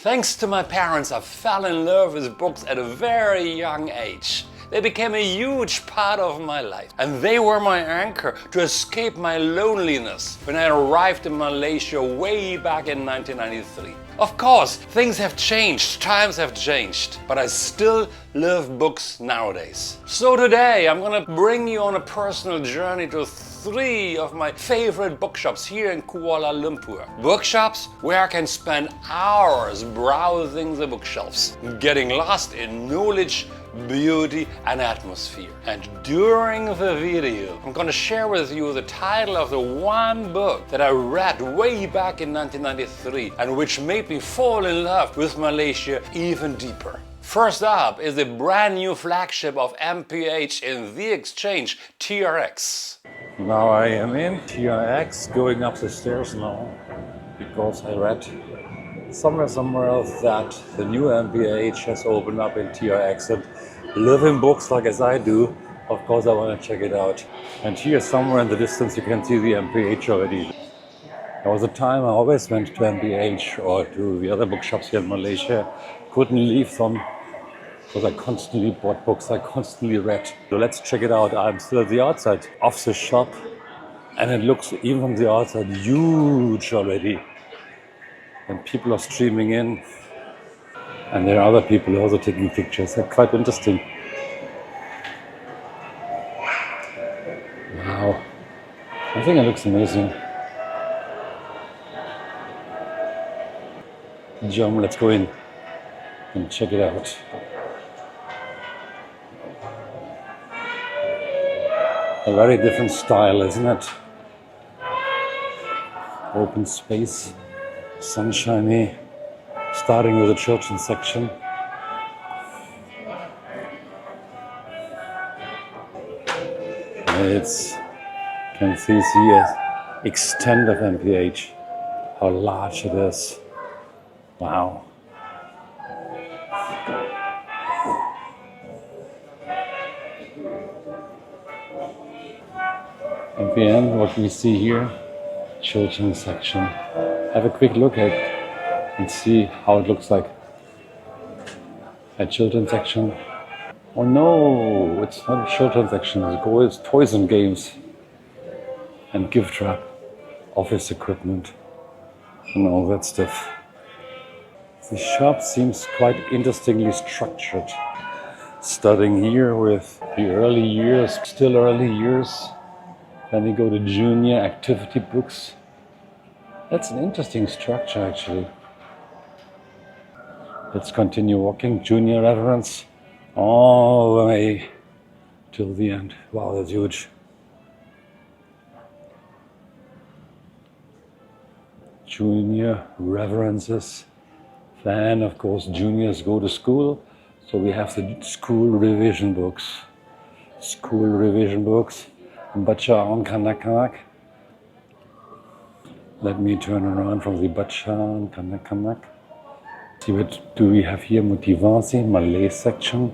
Thanks to my parents, I fell in love with books at a very young age. They became a huge part of my life, and they were my anchor to escape my loneliness when I arrived in Malaysia way back in 1993. Of course, things have changed, times have changed, but I still love books nowadays. So today I'm gonna bring you on a personal journey to 3 of my favorite bookshops here in Kuala Lumpur. Bookshops where I can spend hours browsing the bookshelves, getting lost in knowledge, beauty and atmosphere. And during the video, I'm gonna share with you the title of the one book that I read way back in 1993 and which made me fall in love with Malaysia even deeper. First up is the brand new flagship of MPH in the exchange, TRX. Now I am in TRX, going up the stairs now, because I read somewhere else that the new MPH has opened up in TRX, and living books like as I do, of course I want to check it out. And here somewhere in the distance you can see the MPH already. There was a time I always went to MPH or to the other bookshops here in Malaysia, couldn't leave them because I constantly bought books, I constantly read. So let's check it out. I'm still at the outside of the shop and it looks, even from the outside, huge already. And people are streaming in. And there are other people also taking pictures. They're quite interesting. Wow. I think it looks amazing. Jump, let's go in and check it out. A very different style, isn't it? Open space, sunshiny, starting with the children's section. It's, you can see the extent of MPH, how large it is. Wow. At the end, what we see here, children's section. Have a quick look at it and see how it looks like. A children's section. Oh no, it's not a children's section, it's toys and games and gift wrap, office equipment and all that stuff. The shop seems quite interestingly structured. Starting here with the early years, still early years. Then we go to junior activity books. That's an interesting structure actually. Let's continue walking, junior reference, all the way till the end. Wow, that's huge. Junior references. Then, of course, juniors go to school. So we have the school revision books. School revision books. Baca on kanak-kanak. Let me turn around from the baca on kanak-kanak. See what do we have here? Motivasi, Malay section.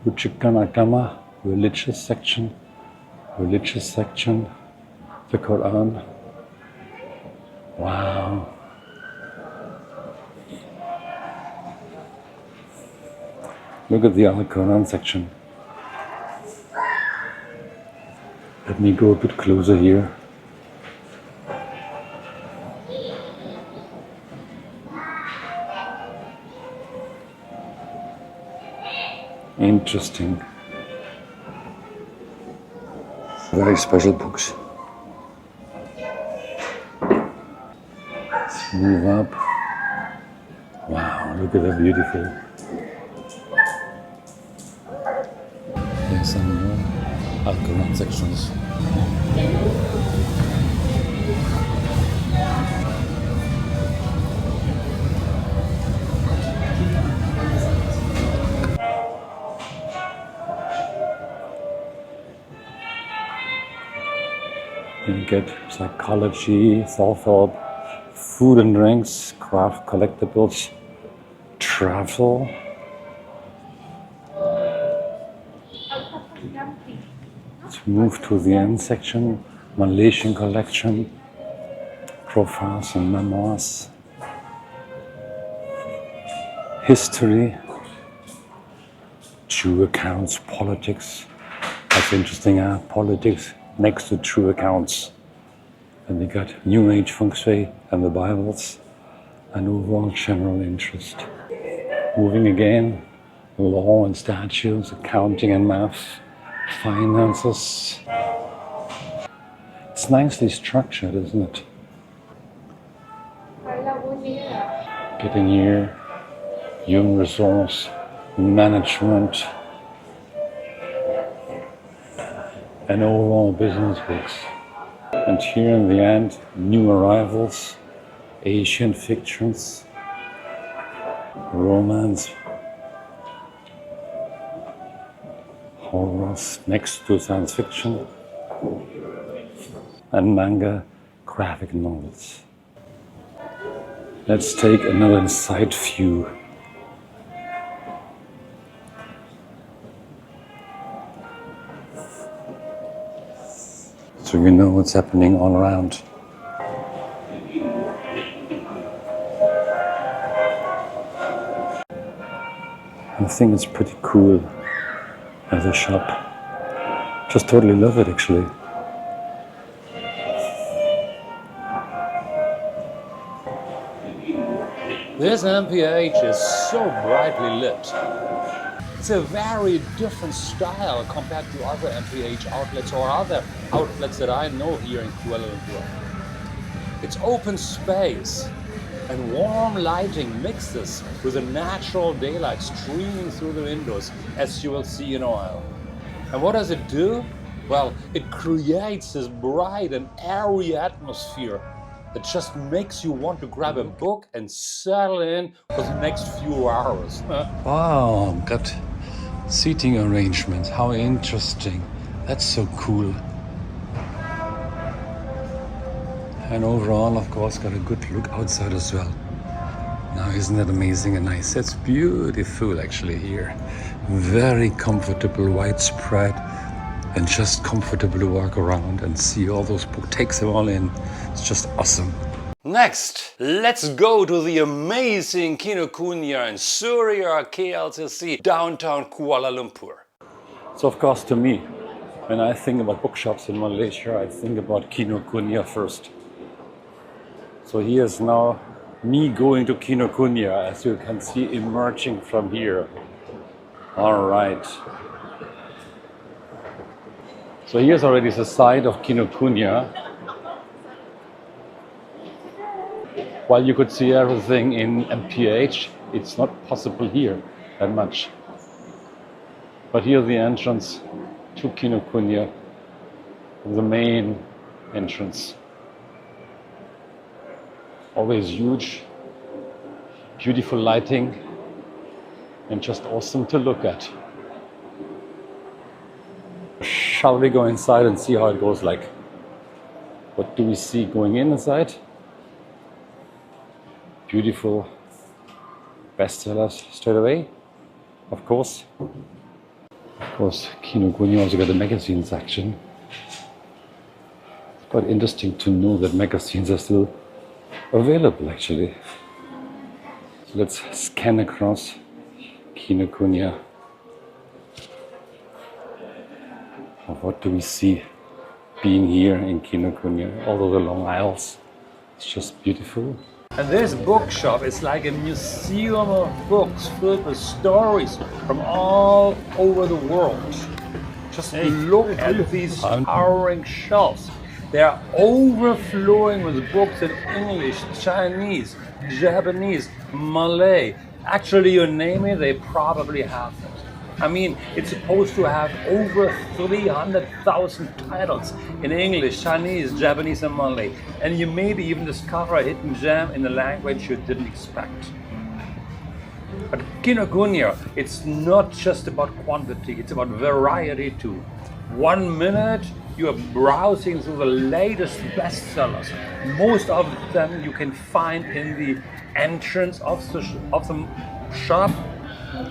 Rujukan agama, religious section. Religious section. The Quran. Wow. Look at the other Quran section. Let me go a bit closer here. Interesting. Very special books. Let's move up. Wow, look at that beautiful. There's some more Al-Quran sections. You get psychology, self-help, food and drinks, craft collectibles, travel. Let's move to the end section, Malaysian collection, profiles and memoirs. history, true accounts, politics. That's interesting, politics next to true accounts. And we got New Age feng shui and the Bibles and overall general interest. Moving again, law and statutes, accounting and math, finances. It's nicely structured, isn't it? Getting here, human resource, management, and overall business books. And here in the end, new arrivals, Asian fictions, romance, horrors next to science fiction, and manga graphic novels. Let's take another inside view. So you know what's happening all around. I think it's pretty cool as a shop. Just totally love it actually. This MPH is so brightly lit. It's a very different style compared to other MPH outlets or other outlets that I know here in Kuala Lumpur. It's open space and warm lighting mixes with a natural daylight streaming through the windows, as you will see in a while. And what does it do? Well, it creates this bright and airy atmosphere that just makes you want to grab a book and settle in for the next few hours. Wow, got seating arrangements. How interesting. That's so cool. And overall, of course, got a good look outside as well. Now, isn't that amazing and nice? It's beautiful actually here. Very comfortable, widespread, and just comfortable to walk around and see all those books. Takes them all in. It's just awesome. Next, let's go to the amazing Kinokuniya in Surya KLCC, downtown Kuala Lumpur. So of course to me, when I think about bookshops in Malaysia, I think about Kinokuniya first. So here's now me going to Kinokuniya, as you can see, emerging from here. All right. So here's already the site of Kinokuniya. While you could see everything in MPH, it's not possible here that much. But here's the entrance to Kinokuniya, the main entrance. Always huge, beautiful lighting, and just awesome to look at. Shall we go inside and see how it goes like? What do we see going inside? Beautiful bestsellers straight away, of course. Of course, Kinokuniya also got a magazine section. It's quite interesting to know that magazines are still available actually. So let's scan across Kinokuniya. What do we see being here in Kinokuniya? All the long aisles. It's just beautiful. And this bookshop is like a museum of books filled with stories from all over the world. Just look at these towering shelves. They are overflowing with books in English, Chinese, Japanese, Malay. Actually, you name it, they probably have it. I mean, it's supposed to have over 300,000 titles in English, Chinese, Japanese, and Malay. And you maybe even discover a hidden gem in a language you didn't expect. But Kinokuniya, it's not just about quantity, it's about variety too. 1 minute, you are browsing through the latest bestsellers. Most of them you can find in the entrance of the shop,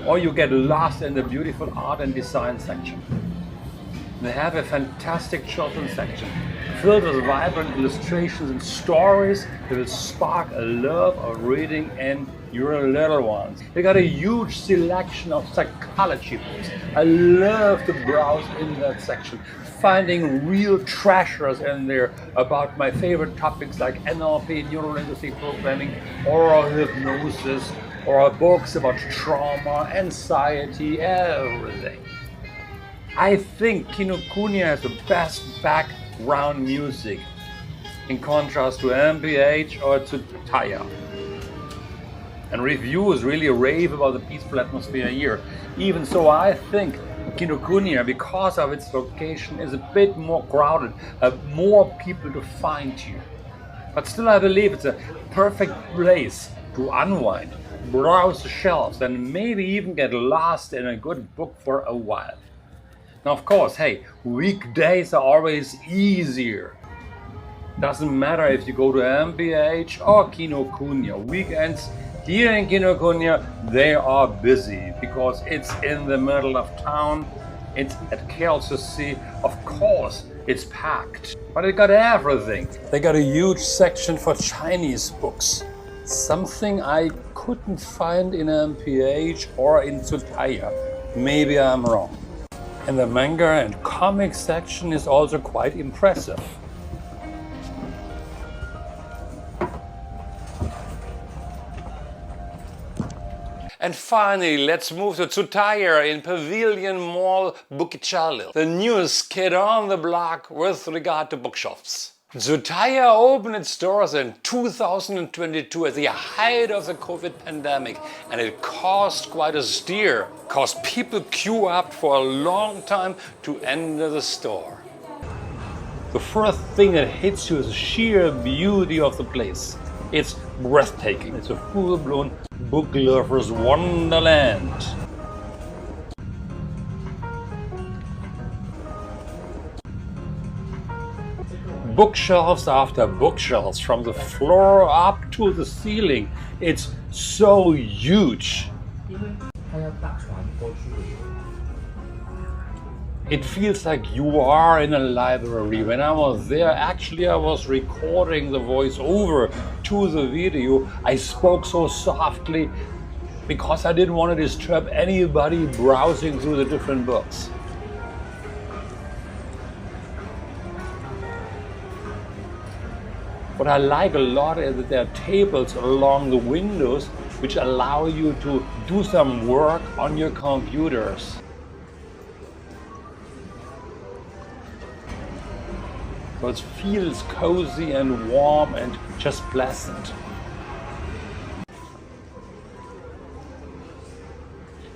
or you get lost in the beautiful art and design section. They have a fantastic children's section. filled with vibrant illustrations and stories that will spark a love of reading in your little ones. They got a huge selection of psychology books. I love to browse in that section, finding real treasures in there about my favorite topics like NLP, neuro-linguistic programming, oral hypnosis, or books about trauma, anxiety, everything. I think Kinokuniya has the best background music in contrast to MPH or Tsutaya. And reviews really rave about the peaceful atmosphere here. Even so, I think Kinokuniya, because of its location, is a bit more crowded, more people to find here. But still, I believe it's a perfect place to unwind, browse the shelves, and maybe even get lost in a good book for a while. Now, of course, hey, weekdays are always easier. Doesn't matter if you go to MPH or Kinokuniya. Weekends here in Kinokuniya, they are busy because it's in the middle of town. It's at KLCC. Of course, it's packed, but it got everything. They got a huge section for Chinese books, something I couldn't find in MPH or in Tsutaya. Maybe I'm wrong. And the manga and comic section is also quite impressive. And finally, let's move to Tsutaya in Pavilion Mall, Bukit Jalil, the newest kid on the block with regard to bookshops. Tsutaya opened its doors in 2022 at the height of the COVID pandemic, and it caused quite a stir, because people queue up for a long time to enter the store. The first thing that hits you is the sheer beauty of the place. It's breathtaking. It's a full-blown book lover's wonderland. Bookshelves after bookshelves, from the floor up to the ceiling. It's so huge. It feels like you are in a library. When I was there, actually I was recording the voiceover to the video. I spoke so softly because I didn't want to disturb anybody browsing through the different books. What I like a lot is that there are tables along the windows which allow you to do some work on your computers. So it feels cozy and warm and just pleasant.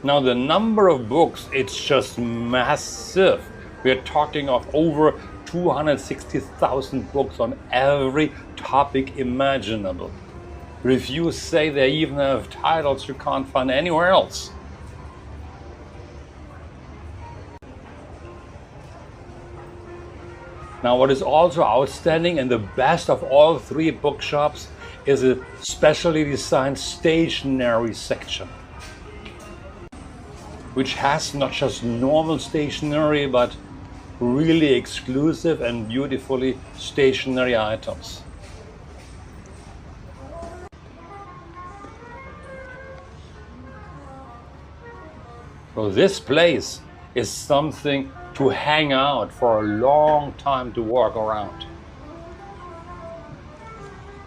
Now the number of books, it's just massive. We're talking of over 260,000 books on every topic imaginable. Reviews say they even have titles you can't find anywhere else. Now, what is also outstanding and the best of all three bookshops is a specially designed stationery section, which has not just normal stationery, but really exclusive and beautifully stationery items. So this place is something to hang out for a long time, to walk around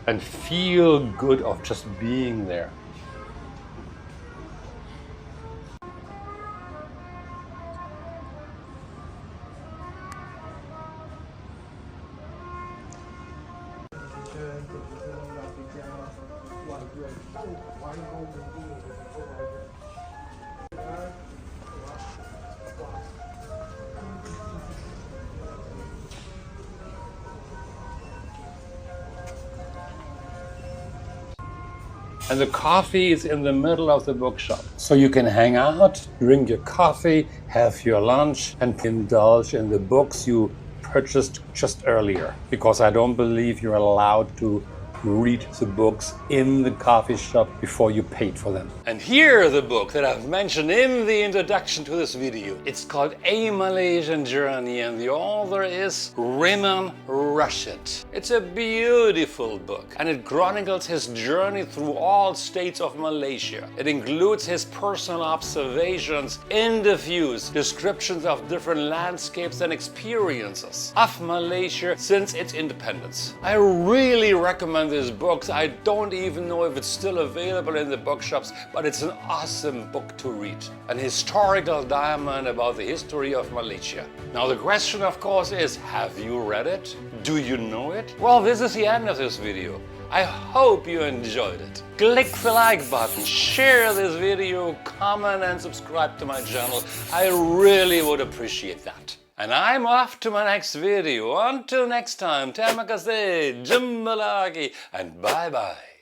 and feel good of just being there. And the coffee is in the middle of the bookshop. So you can hang out, drink your coffee, have your lunch, and indulge in the books you purchased just earlier. Because I don't believe you're allowed to read the books in the coffee shop before you paid for them. And here the book that I've mentioned in the introduction to this video. It's called A Malaysian Journey and the author is Riman Rashid. It's a beautiful book and it chronicles his journey through all states of Malaysia. It includes his personal observations, interviews, descriptions of different landscapes and experiences of Malaysia since its independence. I really recommend this book. I don't even know if it's still available in the bookshops, but it's an awesome book to read. An historical diamond about the history of Malaysia. Now the question of course is, have you read it? Do you know it? Well, this is the end of this video. I hope you enjoyed it. Click the like button, share this video, comment and subscribe to my channel. I really would appreciate that. And I'm off to my next video. Until next time, terima kasih, jumpa lagi, and bye bye.